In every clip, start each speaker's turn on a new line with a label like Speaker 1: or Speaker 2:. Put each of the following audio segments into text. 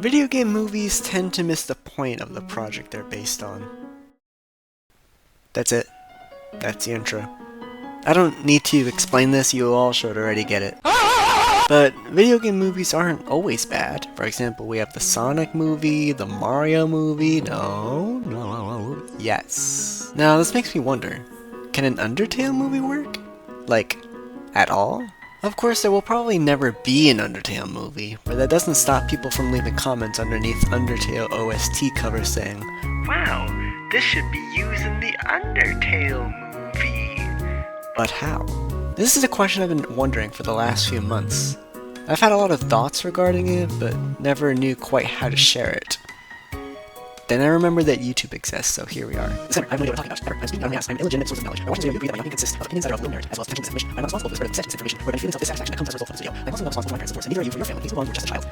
Speaker 1: Video game movies tend to miss the point of the project they're based on. That's it. That's the intro. I don't need to explain this, you all should already get it. But video game movies aren't always bad. For example, we have the Sonic movie, the Mario movie, no, yes. Now this makes me wonder, can an Undertale movie work? Like, at all? Of course, there will probably never be an Undertale movie, but that doesn't stop people from leaving comments underneath Undertale OST covers saying, "Wow, this should be used in the Undertale movie." But how? This is a question I've been wondering for the last few months. I've had a lot of thoughts regarding it, but never knew quite how to share it. Then I remembered that YouTube exists, so here we are. Disclaimer, I have no idea what I'm talking about. I'm speaking out of my ass. I'm an illegitimate source of knowledge. I want you to agree that my opinion consists of opinions that are of low merit, as well as potential misinformation. I'm not responsible for the spread of this misinformation, or any feelings of dissatisfaction that comes as a result of this video. I'm also not responsible for my parents' divorce, and neither are you for your family. Please move on, you're just a child.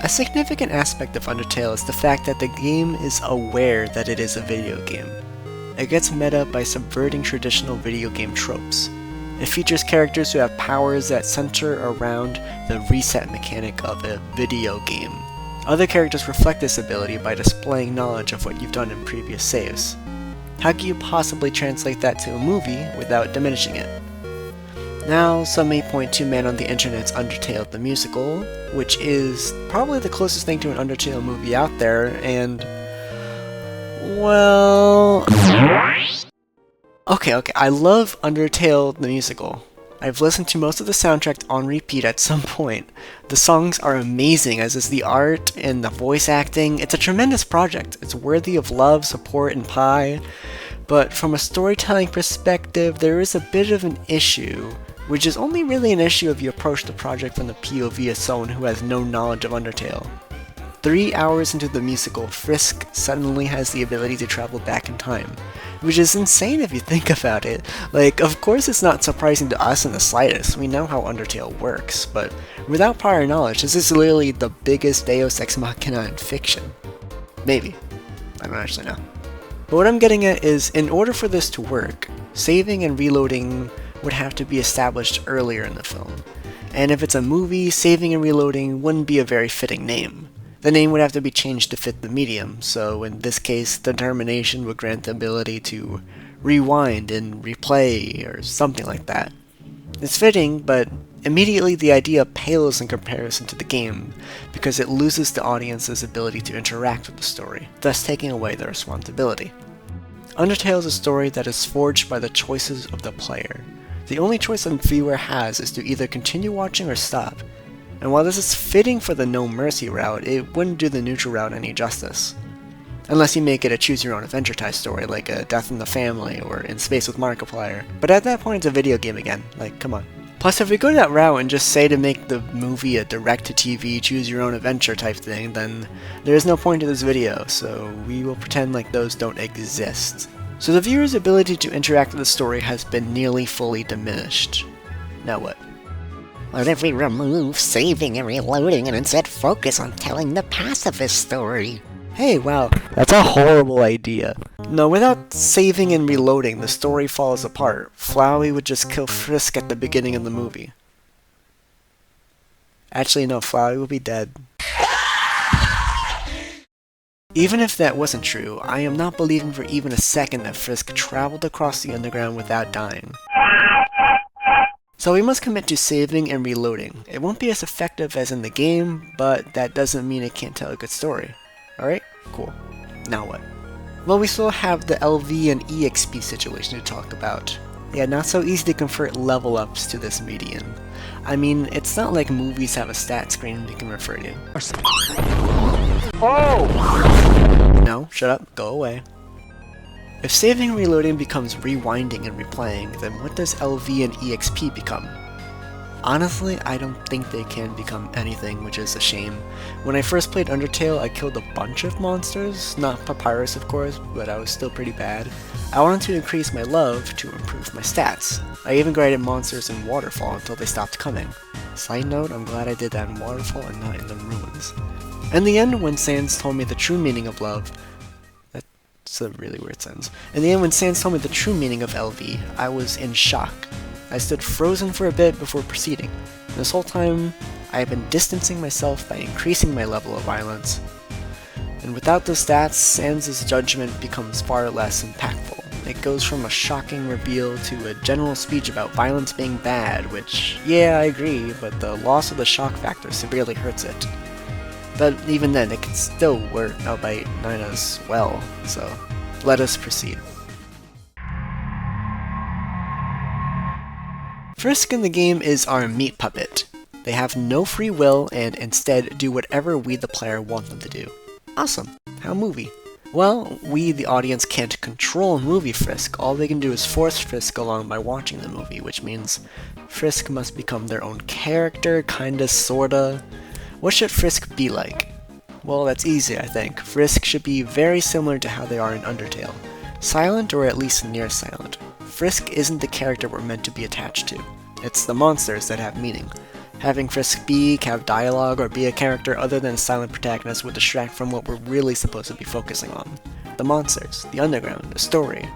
Speaker 1: A significant aspect of Undertale is the fact that the game is aware that it is a video game. It gets meta by subverting traditional video game tropes. It features characters who have powers that center around the reset mechanic of a video game. Other characters reflect this ability by displaying knowledge of what you've done in previous saves. How can you possibly translate that to a movie without diminishing it? Now, some may point to man on the internet's Undertale the musical, which is probably the closest thing to an Undertale movie out there, and well... Okay, I love Undertale the musical. I've listened to most of the soundtrack on repeat at some point. The songs are amazing, as is the art and the voice acting. It's a tremendous project. It's worthy of love, support, and pie. But from a storytelling perspective, there is a bit of an issue, which is only really an issue if you approach the project from the POV of someone who has no knowledge of Undertale. 3 hours into the musical, Frisk suddenly has the ability to travel back in time, which is insane if you think about it. Like, of course it's not surprising to us in the slightest, we know how Undertale works, but without prior knowledge, this is literally the biggest Deus Ex Machina in fiction. Maybe. I don't actually know. But what I'm getting at is, in order for this to work, saving and reloading would have to be established earlier in the film. And if it's a movie, saving and reloading wouldn't be a very fitting name. The name would have to be changed to fit the medium, so in this case, Determination would grant the ability to rewind and replay, or something like that. It's fitting, but immediately the idea pales in comparison to the game, because it loses the audience's ability to interact with the story, thus taking away their responsibility. Undertale is a story that is forged by the choices of the player. The only choice a viewer has is to either continue watching or stop. And while this is fitting for the no mercy route, it wouldn't do the neutral route any justice. Unless you make it a choose your own adventure type story, like a Death in the Family or In Space with Markiplier. But at that point it's a video game again, like come on. Plus if we go that route and just say to make the movie a direct-to-TV choose your own adventure type thing, then there is no point to this video, so we will pretend like those don't exist. So the viewer's ability to interact with the story has been nearly fully diminished. Now what?
Speaker 2: What if we remove saving and reloading and instead focus on telling the pacifist story?
Speaker 1: Hey, wow, that's a horrible idea. No, without saving and reloading, the story falls apart. Flowey would just kill Frisk at the beginning of the movie. Actually, no, Flowey would be dead. Even if that wasn't true, I am not believing for even a second that Frisk traveled across the underground without dying. So we must commit to saving and reloading. It won't be as effective as in the game, but that doesn't mean it can't tell a good story. Alright? Cool. Now what? Well, we still have the LV and EXP situation to talk about. Yeah, not so easy to convert level ups to this medium. I mean, it's not like movies have a stat screen we can refer to. Oh! No, shut up, go away. If saving and reloading becomes rewinding and replaying, then what does LV and EXP become? Honestly, I don't think they can become anything, which is a shame. When I first played Undertale, I killed a bunch of monsters, not Papyrus of course, but I was still pretty bad. I wanted to increase my love to improve my stats. I even graded monsters in Waterfall until they stopped coming. Side note, I'm glad I did that in Waterfall and not in the ruins. In the end, when Sans told me the true meaning of love, that's a really weird sentence. In the end, when Sans told me the true meaning of LV, I was in shock. I stood frozen for a bit before proceeding. This whole time, I have been distancing myself by increasing my level of violence. And without the stats, Sans' judgment becomes far less impactful. It goes from a shocking reveal to a general speech about violence being bad, which, yeah, I agree, but the loss of the shock factor severely hurts it. But even then, it can still outbite Nyeh's well, so let us proceed. Frisk in the game is our meat puppet. They have no free will and instead do whatever we the player want them to do. Awesome. How movie? Well, we the audience can't control movie Frisk. All they can do is force Frisk along by watching the movie, which means Frisk must become their own character, kinda, sorta. What should Frisk be like? Well, that's easy, I think. Frisk should be very similar to how they are in Undertale. Silent, or at least near silent. Frisk isn't the character we're meant to be attached to. It's the monsters that have meaning. Having Frisk speak, have dialogue, or be a character other than a silent protagonist would distract from what we're really supposed to be focusing on. The monsters, the underground, the story.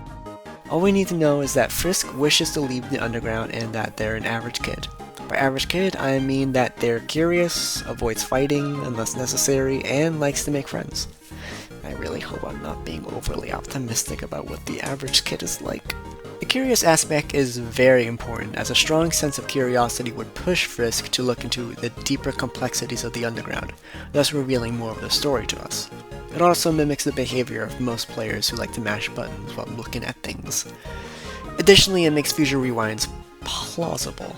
Speaker 1: All we need to know is that Frisk wishes to leave the underground and that they're an average kid. By average kid, I mean that they're curious, avoids fighting unless necessary, and likes to make friends. I really hope I'm not being overly optimistic about what the average kid is like. The curious aspect is very important, as a strong sense of curiosity would push Frisk to look into the deeper complexities of the underground, thus revealing more of the story to us. It also mimics the behavior of most players who like to mash buttons while looking at things. Additionally, it makes future rewinds plausible.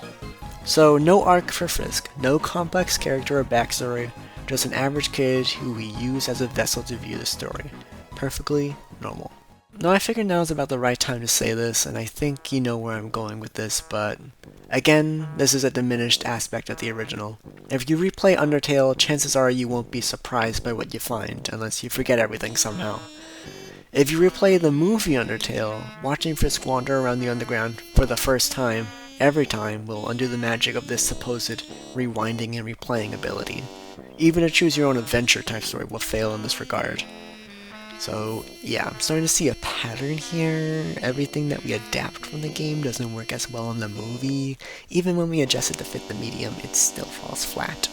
Speaker 1: So no arc for Frisk, no complex character or backstory, just an average kid who we use as a vessel to view the story. Perfectly normal. Now I figured now is about the right time to say this, and I think you know where I'm going with this, but again, this is a diminished aspect of the original. If you replay Undertale, chances are you won't be surprised by what you find, unless you forget everything somehow. If you replay the movie Undertale, watching Frisk wander around the underground for the first time, every time will undo the magic of this supposed rewinding and replaying ability. Even a choose-your-own-adventure type story will fail in this regard. So yeah, I'm starting to see a pattern here. Everything that we adapt from the game doesn't work as well in the movie. Even when we adjust it to fit the medium, it still falls flat.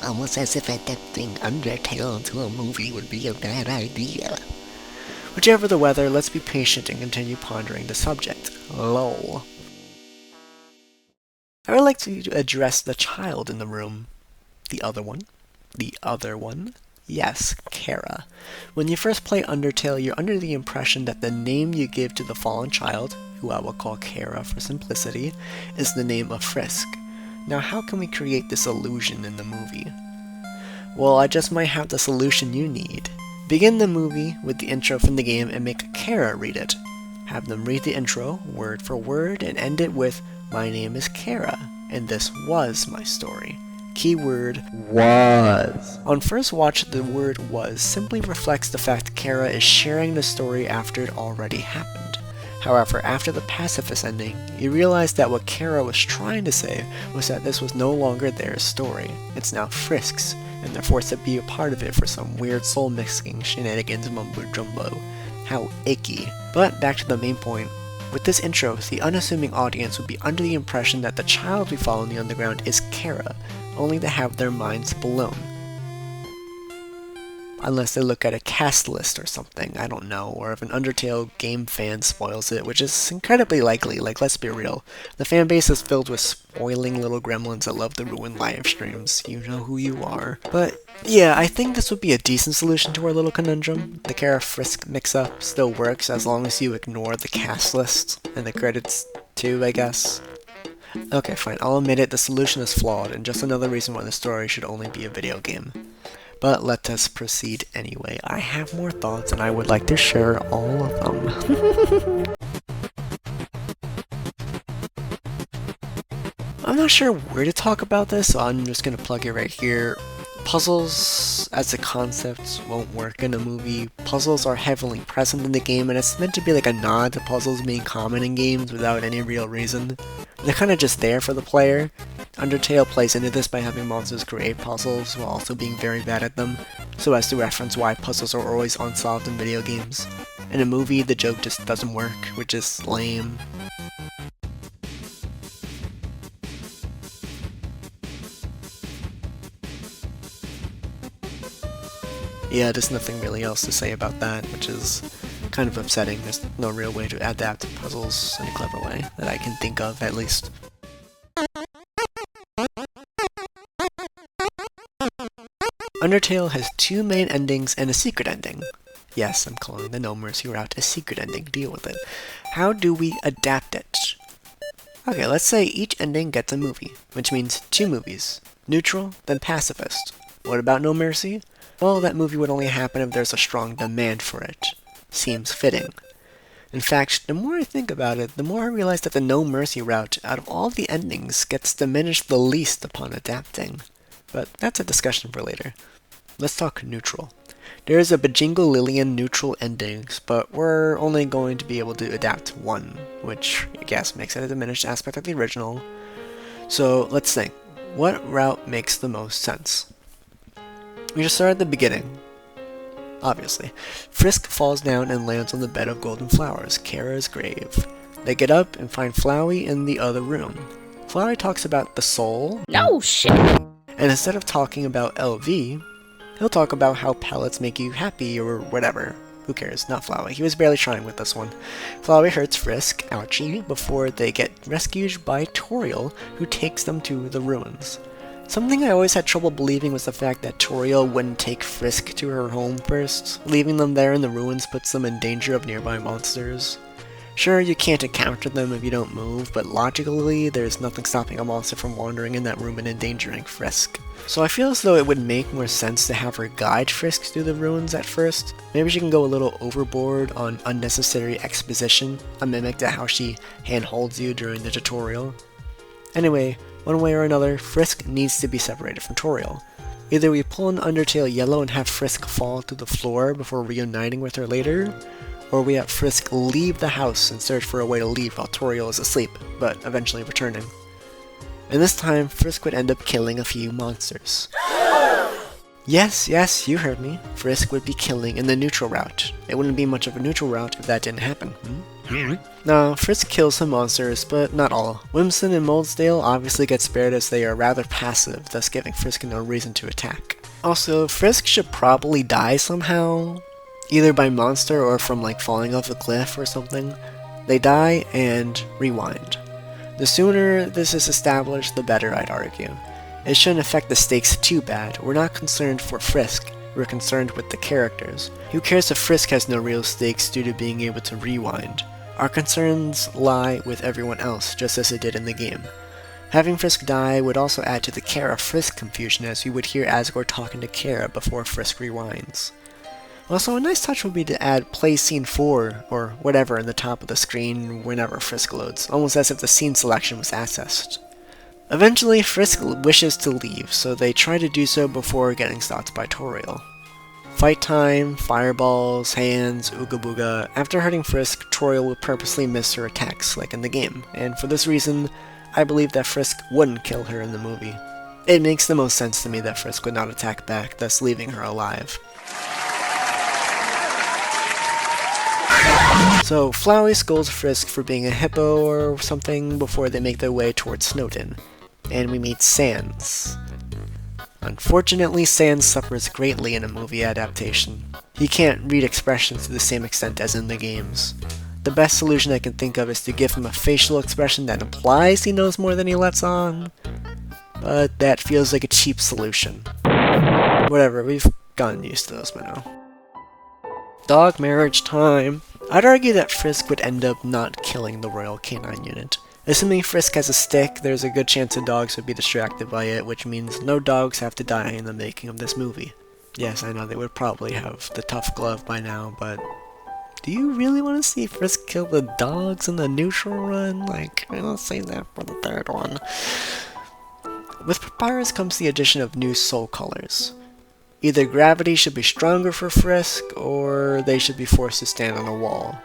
Speaker 2: Almost as if adapting Undertale to a movie would be a bad idea.
Speaker 1: Whichever the weather, let's be patient and continue pondering the subject. LOL. I would like to address the child in the room. The other one. The other one. Yes, Kara. When you first play Undertale, you're under the impression that the name you give to the fallen child, who I will call Kara for simplicity, is the name of Frisk. Now how can we create this illusion in the movie? Well, I just might have the solution you need. Begin the movie with the intro from the game and make Kara read it. Have them read the intro, word for word, and end it with, "My name is Kara, and this was my story." Keyword was. On first watch, the word was simply reflects the fact Kara is sharing the story after it already happened. However, after the pacifist ending, you realize that what Kara was trying to say was that this was no longer their story. It's now Frisk's, and they're forced to be a part of it for some weird soul-mixing shenanigans mumbo-jumbo. How icky. But back to the main point. With this intro, the unassuming audience would be under the impression that the child we follow in the underground is Kara, only to have their minds blown. Unless they look at a cast list or something, I don't know, or if an Undertale game fan spoils it, which is incredibly likely, like let's be real. The fanbase is filled with spoiling little gremlins that love to ruin live streams, you know who you are. But yeah, I think this would be a decent solution to our little conundrum. The Kara Frisk mix-up still works as long as you ignore the cast list, and the credits too, I guess. Okay, fine, I'll admit it, the solution is flawed, and just another reason why the story should only be a video game. But let us proceed anyway. I have more thoughts and I would like to share all of them. I'm not sure where to talk about this, so I'm just gonna plug it right here. Puzzles as a concept won't work in a movie. Puzzles are heavily present in the game, and it's meant to be like a nod to puzzles being common in games without any real reason. They're kind of just there for the player. Undertale plays into this by having monsters create puzzles while also being very bad at them, so as to reference why puzzles are always unsolved in video games. In a movie, the joke just doesn't work, which is lame. Yeah, there's nothing really else to say about that, which is kind of upsetting. There's no real way to adapt puzzles in a clever way, that I can think of, at least. Undertale has two main endings and a secret ending. Yes, I'm calling the UnMercy route a secret ending. Deal with it. How do we adapt it? Okay, let's say each ending gets a movie, which means two movies. Neutral, then pacifist. What about UnMercy? Well, that movie would only happen if there's a strong demand for it. Seems fitting. In fact, the more I think about it, the more I realize that the UnMercy route, out of all the endings, gets diminished the least upon adapting. But that's a discussion for later. Let's talk neutral. There's a bajingolillion neutral endings, but we're only going to be able to adapt one, which I guess makes it a diminished aspect of the original. So let's think. What route makes the most sense? We just start at the beginning. Obviously. Frisk falls down and lands on the bed of golden flowers, Kara's grave. They get up and find Flowey in the other room. Flowey talks about the soul.
Speaker 2: No shit.
Speaker 1: And instead of talking about LV, he'll talk about how pellets make you happy or whatever. Who cares? Not Flowey. He was barely trying with this one. Flowey hurts Frisk, ouchie, before they get rescued by Toriel, who takes them to the ruins. Something I always had trouble believing was the fact that Toriel wouldn't take Frisk to her home first. Leaving them there in the ruins puts them in danger of nearby monsters. Sure, you can't encounter them if you don't move, but logically, there's nothing stopping a monster from wandering in that room and endangering Frisk. So I feel as though it would make more sense to have her guide Frisk through the ruins at first. Maybe she can go a little overboard on unnecessary exposition, a mimic to how she handholds you during the tutorial. Anyway, one way or another, Frisk needs to be separated from Toriel. Either we pull an Undertale Yellow and have Frisk fall to the floor before reuniting with her later, or we have Frisk leave the house and search for a way to leave while Toriel is asleep, but eventually returning. And this time, Frisk would end up killing a few monsters. Yes, you heard me. Frisk would be killing in the neutral route. It wouldn't be much of a neutral route if that didn't happen. Now, Frisk kills some monsters, but not all. Whimsun and Moldsdale obviously get spared as they are rather passive, thus giving Frisk no reason to attack. Also, Frisk should probably die somehow, either by monster or from like falling off a cliff or something. They die and rewind. The sooner this is established, the better, I'd argue. It shouldn't affect the stakes too bad. We're not concerned for Frisk, we're concerned with the characters. Who cares if Frisk has no real stakes due to being able to rewind? Our concerns lie with everyone else, just as it did in the game. Having Frisk die would also add to the Kara-Frisk confusion, as we would hear Asgore talking to Kara before Frisk rewinds. Also, a nice touch would be to add play scene 4, or whatever, in the top of the screen whenever Frisk loads, almost as if the scene selection was accessed. Eventually, Frisk wishes to leave, so they try to do so before getting stopped by Toriel. Fight time, fireballs, hands, ooga booga. After hurting Frisk, Toriel will purposely miss her attacks, like in the game, and for this reason, I believe that Frisk wouldn't kill her in the movie. It makes the most sense to me that Frisk would not attack back, thus leaving her alive. So, Flowey scolds Frisk for being a hippo or something before they make their way towards Snowdin. And we meet Sans. Unfortunately, Sans suffers greatly in a movie adaptation. He can't read expressions to the same extent as in the games. The best solution I can think of is to give him a facial expression that implies he knows more than he lets on. But that feels like a cheap solution. Whatever, we've gotten used to those by now. Dog marriage time! I'd argue that Frisk would end up not killing the Royal Canine Unit. Assuming Frisk has a stick, there's a good chance the dogs would be distracted by it, which means no dogs have to die in the making of this movie. Yes, I know they would probably have the tough glove by now, but do you really want to see Frisk kill the dogs in the neutral run? Like, I'll save that for the third one. With Papyrus comes the addition of new soul colors. Either gravity should be stronger for Frisk, or they should be forced to stand on a wall.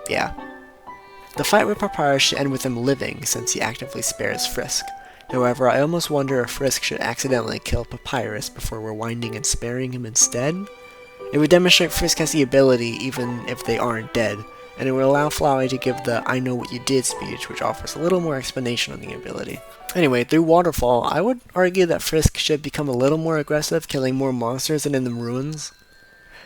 Speaker 1: Yeah. The fight with Papyrus should end with him living, since he actively spares Frisk. However, I almost wonder if Frisk should accidentally kill Papyrus before rewinding and sparing him instead. It would demonstrate Frisk has the ability, even if they aren't dead, and it would allow Flowey to give the "I know what you did" speech, which offers a little more explanation on the ability. Anyway, through Waterfall, I would argue that Frisk should become a little more aggressive, killing more monsters than in the ruins.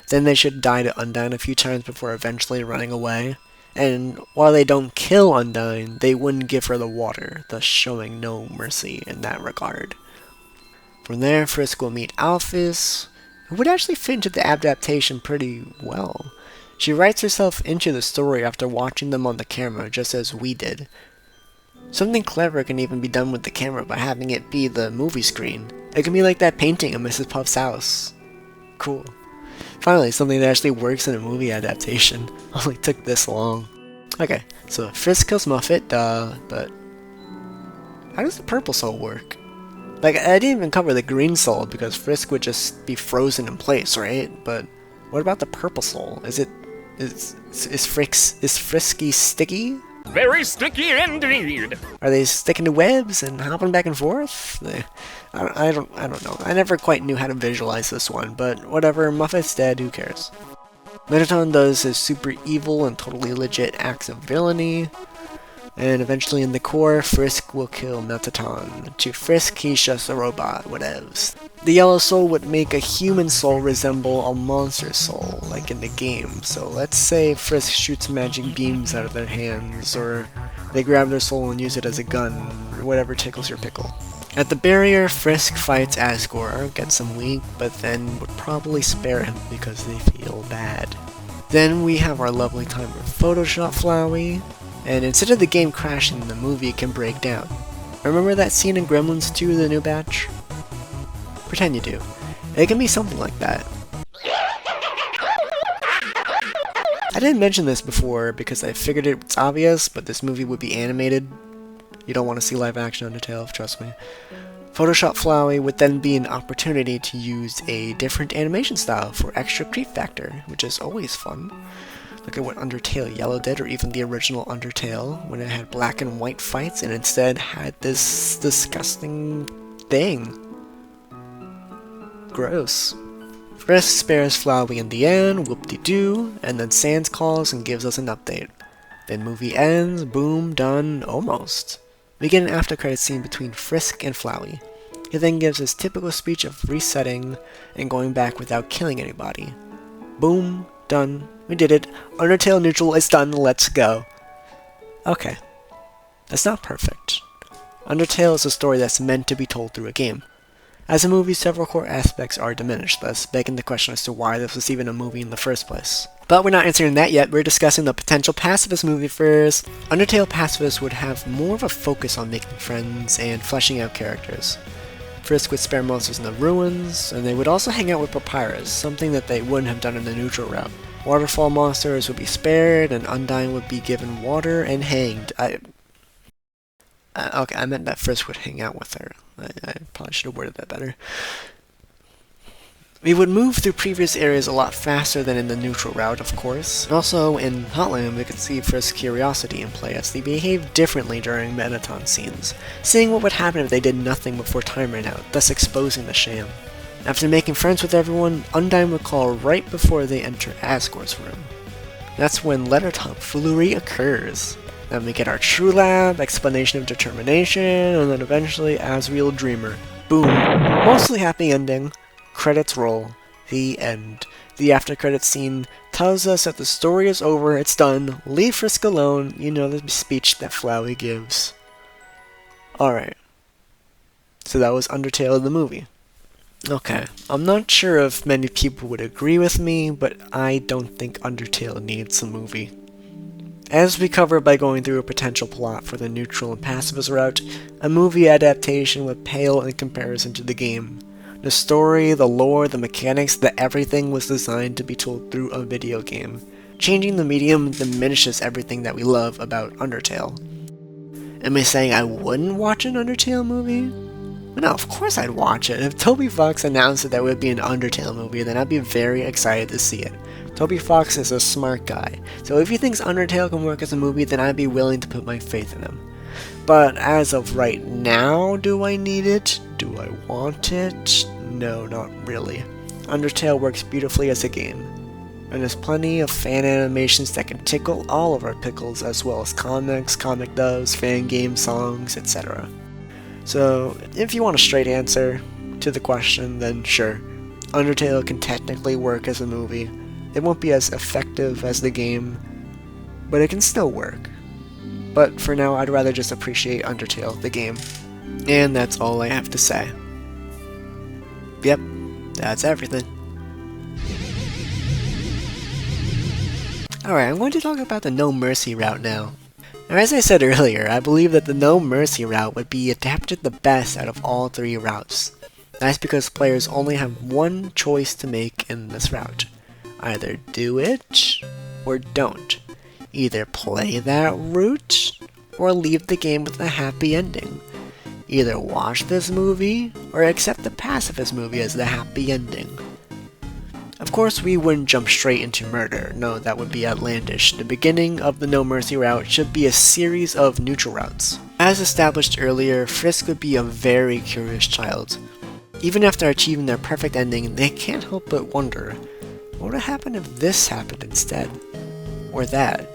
Speaker 1: Then they should die to Undyne a few times before eventually running away. And while they don't kill Undyne, they wouldn't give her the water, thus showing no mercy in that regard. From there, Frisk will meet Alphys, who would actually fit into the adaptation pretty well. She writes herself into the story after watching them on the camera, just as we did. Something clever can even be done with the camera by having it be the movie screen. It can be like that painting of Mrs. Puff's house. Cool. Finally, something that actually works in a movie adaptation. Only took this long. Okay, so Frisk kills Muffet, but how does the purple soul work? Like, I didn't even cover the green soul because Frisk would just be frozen in place, right? But what about the purple soul? Is Frisky sticky?
Speaker 3: Very sticky indeed.
Speaker 1: Are they sticking to webs and hopping back and forth? I don't know. I never quite knew how to visualize this one, but whatever. Muffet's dead. Who cares? Mettaton does his super evil and totally legit acts of villainy, and eventually in the core, Frisk will kill Mettaton. To Frisk, he's just a robot. Whatevs. The yellow soul would make a human soul resemble a monster soul, like in the game. So let's say Frisk shoots magic beams out of their hands, or they grab their soul and use it as a gun, or whatever tickles your pickle. At the barrier, Frisk fights Asgore, gets him weak, but then would probably spare him because they feel bad. Then we have our lovely time with Photoshop Flowey, and instead of the game crashing, the movie can break down. Remember that scene in Gremlins 2, The New Batch? Pretend you do. It can be something like that. I didn't mention this before because I figured it's obvious, but this movie would be animated. You don't want to see live action Undertale, trust me. Photoshop Flowey would then be an opportunity to use a different animation style for extra creep factor, which is always fun. Look at what Undertale Yellow did, or even the original Undertale, when it had black and white fights and instead had this disgusting thing. Gross. Frisk spares Flowey in the end, whoop-de-doo, and then Sans calls and gives us an update. Then movie ends, boom, done, almost. We get an after-credit scene between Frisk and Flowey. He then gives his typical speech of resetting and going back without killing anybody. Boom, done, we did it. Undertale neutral is done, let's go. Okay. That's not perfect. Undertale is a story that's meant to be told through a game. As a movie, several core aspects are diminished, thus begging the question as to why this was even a movie in the first place. But we're not answering that yet, we're discussing the potential Pacifist movie first. Undertale Pacifist would have more of a focus on making friends and fleshing out characters. Frisk would spare monsters in the ruins, and they would also hang out with Papyrus, something that they wouldn't have done in the neutral route. Waterfall monsters would be spared, and Undyne would be given water and hanged. Okay, I meant that Frisk would hang out with her. I probably should have worded that better. We would move through previous areas a lot faster than in the neutral route, of course. Also, in Hotland, we could see Frisk's curiosity in play as they behave differently during Mettaton scenes, seeing what would happen if they did nothing before time ran out, thus exposing the sham. After making friends with everyone, Undyne would call right before they enter Asgore's room. That's when letter tomfoolery occurs. Then we get our True Lab, explanation of determination, and then eventually Asriel Dreamer. Boom. Mostly happy ending. Credits roll. The end. The after credits scene tells us that the story is over, it's done, leave Frisk alone, you know the speech that Flowey gives. Alright. So that was Undertale the movie. Okay, I'm not sure if many people would agree with me, but I don't think Undertale needs a movie. As we covered by going through a potential plot for the neutral and pacifist route, a movie adaptation would pale in comparison to the game. The story, the lore, the mechanics, the everything was designed to be told through a video game. Changing the medium diminishes everything that we love about Undertale. Am I saying I wouldn't watch an Undertale movie? No, of course I'd watch it. If Toby Fox announced that there would be an Undertale movie, then I'd be very excited to see it. Toby Fox is a smart guy, so if he thinks Undertale can work as a movie, then I'd be willing to put my faith in him. But as of right now, do I need it? Do I want it? No, not really. Undertale works beautifully as a game. And there's plenty of fan animations that can tickle all of our pickles, as well as comics, comic dubs, fan game songs, etc. So, if you want a straight answer to the question, then sure, Undertale can technically work as a movie. It won't be as effective as the game, but it can still work. But for now, I'd rather just appreciate Undertale, the game. And that's all I have to say. Yep, that's everything. Alright, I'm going to talk about the No Mercy route now. Now, as I said earlier, I believe that the No Mercy route would be adapted the best out of all three routes. That's because players only have one choice to make in this route. Either do it, or don't. Either play that route, or leave the game with a happy ending. Either watch this movie, or accept the pacifist movie as the happy ending. Of course, we wouldn't jump straight into murder. No, that would be outlandish. The beginning of the No Mercy route should be a series of neutral routes. As established earlier, Frisk would be a very curious child. Even after achieving their perfect ending, they can't help but wonder, what would happen if this happened instead? Or that?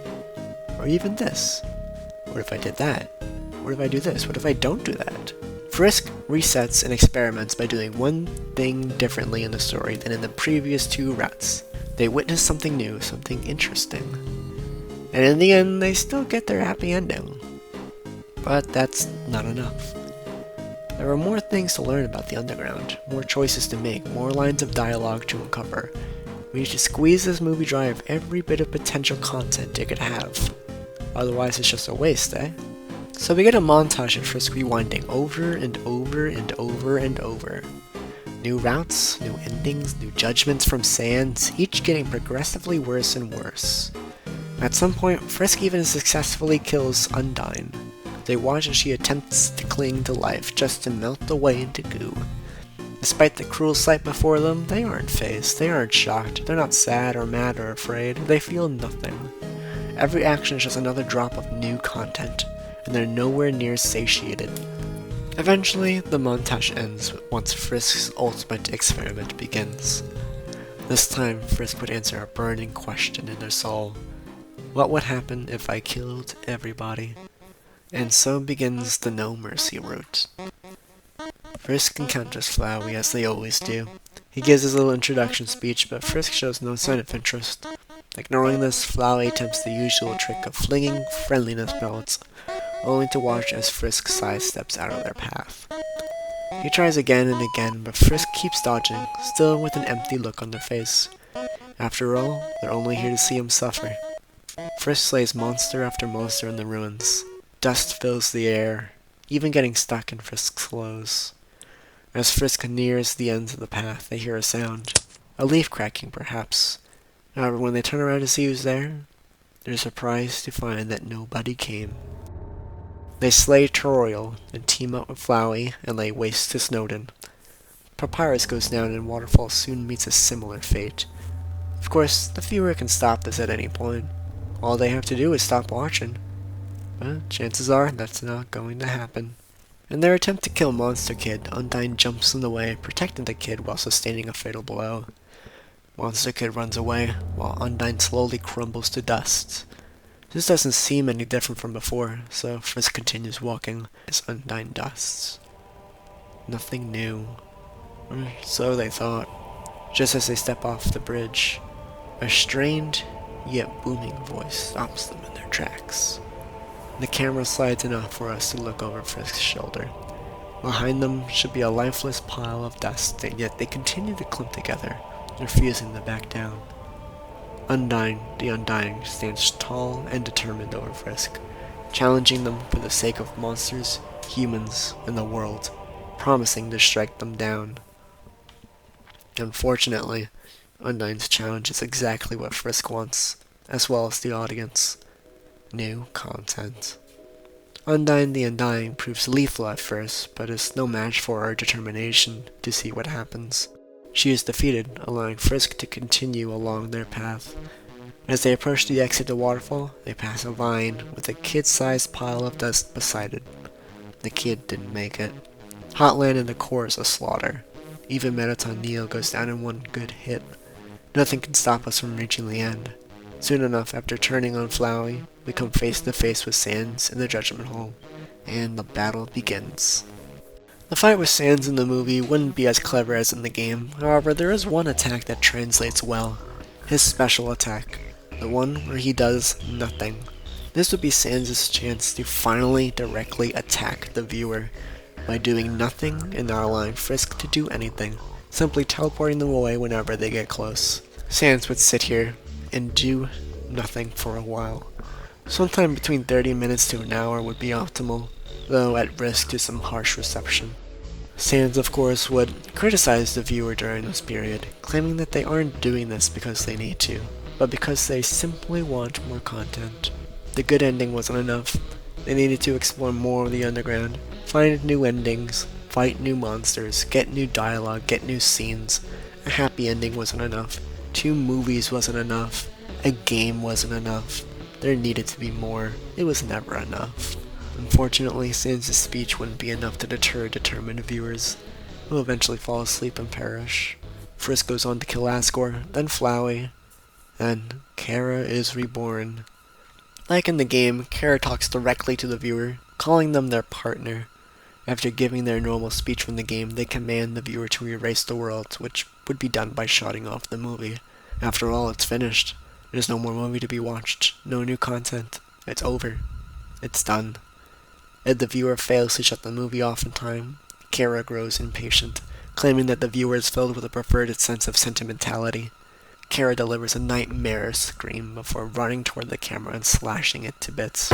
Speaker 1: Or even this? What if I did that? What if I do this? What if I don't do that? Frisk resets and experiments by doing one thing differently in the story than in the previous two routes. They witness something new, something interesting. And in the end, they still get their happy ending. But that's not enough. There are more things to learn about the underground, more choices to make, more lines of dialogue to uncover. We need to squeeze this movie dry of every bit of potential content it could have. Otherwise it's just a waste, eh? So we get a montage of Frisk rewinding over and over and over and over. New routes, new endings, new judgments from Sans, each getting progressively worse and worse. At some point, Frisk even successfully kills Undyne. They watch as she attempts to cling to life just to melt away into goo. Despite the cruel sight before them, they aren't fazed, they aren't shocked, they're not sad or mad or afraid, they feel nothing. Every action is just another drop of new content, and they're nowhere near satiated. Eventually, the montage ends once Frisk's ultimate experiment begins. This time, Frisk would answer a burning question in their soul. What would happen if I killed everybody? And so begins the No Mercy route. Frisk encounters Flawed as they always do. He gives his little introduction speech, but Frisk shows no sign of interest. Ignoring this, Flawed attempts the usual trick of flinging friendliness belts, only to watch as Frisk sidesteps out of their path. He tries again and again, but Frisk keeps dodging, still with an empty look on their face. After all, they're only here to see him suffer. Frisk slays monster after monster in the ruins. Dust fills the air, even getting stuck in Frisk's clothes. As Frisk nears the ends of the path, they hear a sound. A leaf cracking, perhaps. However, when they turn around to see who's there, they're surprised to find that nobody came. They slay Toriel and team up with Flowey and lay waste to Snowden. Papyrus goes down and Waterfall soon meets a similar fate. Of course, the viewer can stop this at any point. All they have to do is stop watching. But chances are that's not going to happen. In their attempt to kill Monster Kid, Undyne jumps in the way, protecting the kid while sustaining a fatal blow. Monster Kid runs away, while Undyne slowly crumbles to dust. This doesn't seem any different from before, so Frisk continues walking as Undyne dusts. Nothing new. Or so they thought. Just as they step off the bridge, a strained, yet booming voice stops them in their tracks. The camera slides enough for us to look over Frisk's shoulder. Behind them should be a lifeless pile of dust, and yet they continue to clump together, refusing to back down. Undyne, the Undying, stands tall and determined over Frisk, challenging them for the sake of monsters, humans, and the world, promising to strike them down. Unfortunately, Undyne's challenge is exactly what Frisk wants, as well as the audience. New content. Undyne the Undying proves lethal at first, but is no match for our determination to see what happens. She is defeated, allowing Frisk to continue along their path. As they approach the exit to Waterfall, they pass a vine with a kid-sized pile of dust beside it. The kid didn't make it. Hotland in the core is a slaughter. Even Mettaton Neo goes down in one good hit. Nothing can stop us from reaching the end. Soon enough, after turning on Flowey, we come face to face with Sans in the Judgment Hall, and the battle begins. The fight with Sans in the movie wouldn't be as clever as in the game, however there is one attack that translates well. His special attack. The one where he does nothing. This would be Sans' chance to finally directly attack the viewer by doing nothing and not allowing Frisk to do anything, simply teleporting them away whenever they get close. Sans would sit here and do nothing for a while. Sometime between 30 minutes to an hour would be optimal, though at risk to some harsh reception. Sans, of course, would criticize the viewer during this period, claiming that they aren't doing this because they need to, but because they simply want more content. The good ending wasn't enough. They needed to explore more of the underground, find new endings, fight new monsters, get new dialogue, get new scenes. A happy ending wasn't enough. 2 movies wasn't enough. A game wasn't enough. There needed to be more. It was never enough. Unfortunately, Sans' speech wouldn't be enough to deter determined viewers, who will eventually fall asleep and perish. Frisk goes on to kill Asgore, then Flowey, then Kara is reborn. Like in the game, Kara talks directly to the viewer, calling them their partner. After giving their normal speech from the game, they command the viewer to erase the world, which would be done by shutting off the movie. After all, it's finished. There's no more movie to be watched, no new content. It's over. It's done. If the viewer fails to shut the movie off in time, Kara grows impatient, claiming that the viewer is filled with a perverted sense of sentimentality. Kara delivers a nightmarish scream before running toward the camera and slashing it to bits.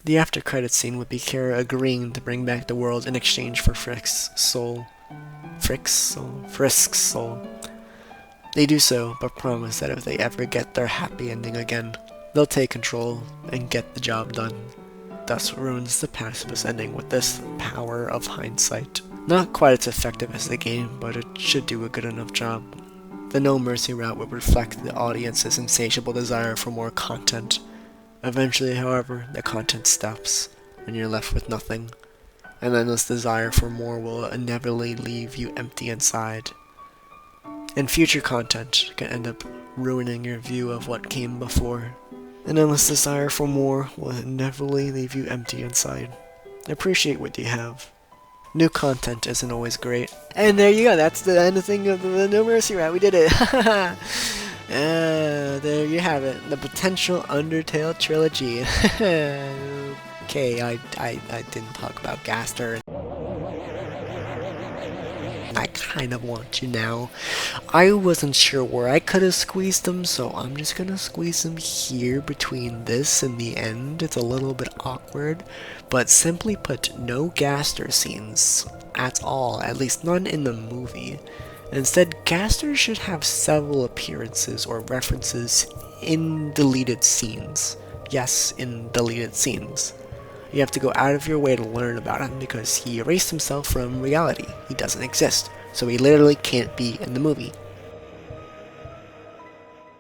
Speaker 1: The after credits scene would be Kara agreeing to bring back the world in exchange for Frisk's soul. Frisk's soul. They do so, but promise that if they ever get their happy ending again, they'll take control and get the job done. Thus ruins the pacifist ending with this power of hindsight. Not quite as effective as the game, but it should do a good enough job. The No Mercy route would reflect the audience's insatiable desire for more content. Eventually, however, the content stops, and you're left with nothing. An endless desire for more will inevitably leave you empty inside. And future content can end up ruining your view of what came before. An endless desire for more will inevitably leave you empty inside. Appreciate what you have. New content isn't always great. And there you go, that's the end of the No Mercy route, we did it! There you have it, the potential Undertale trilogy. Okay, I didn't talk about Gaster. I kind of want to now. I wasn't sure where I could have squeezed them, so I'm just gonna squeeze them here between this and the end. It's a little bit awkward, but simply put, no Gaster scenes at all, at least none in the movie. Instead, Gaster should have several appearances or references in deleted scenes. Yes, in deleted scenes. You have to go out of your way to learn about him because he erased himself from reality. He doesn't exist, so he literally can't be in the movie.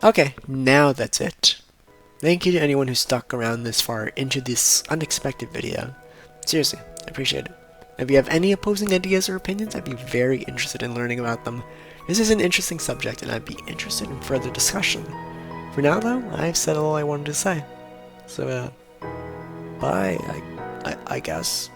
Speaker 1: Okay, now that's it. Thank you to anyone who stuck around this far into this unexpected video. Seriously, I appreciate it. If you have any opposing ideas or opinions, I'd be very interested in learning about them. This is an interesting subject, and I'd be interested in further discussion. For now, though, I've said all I wanted to say. So, bye, I guess.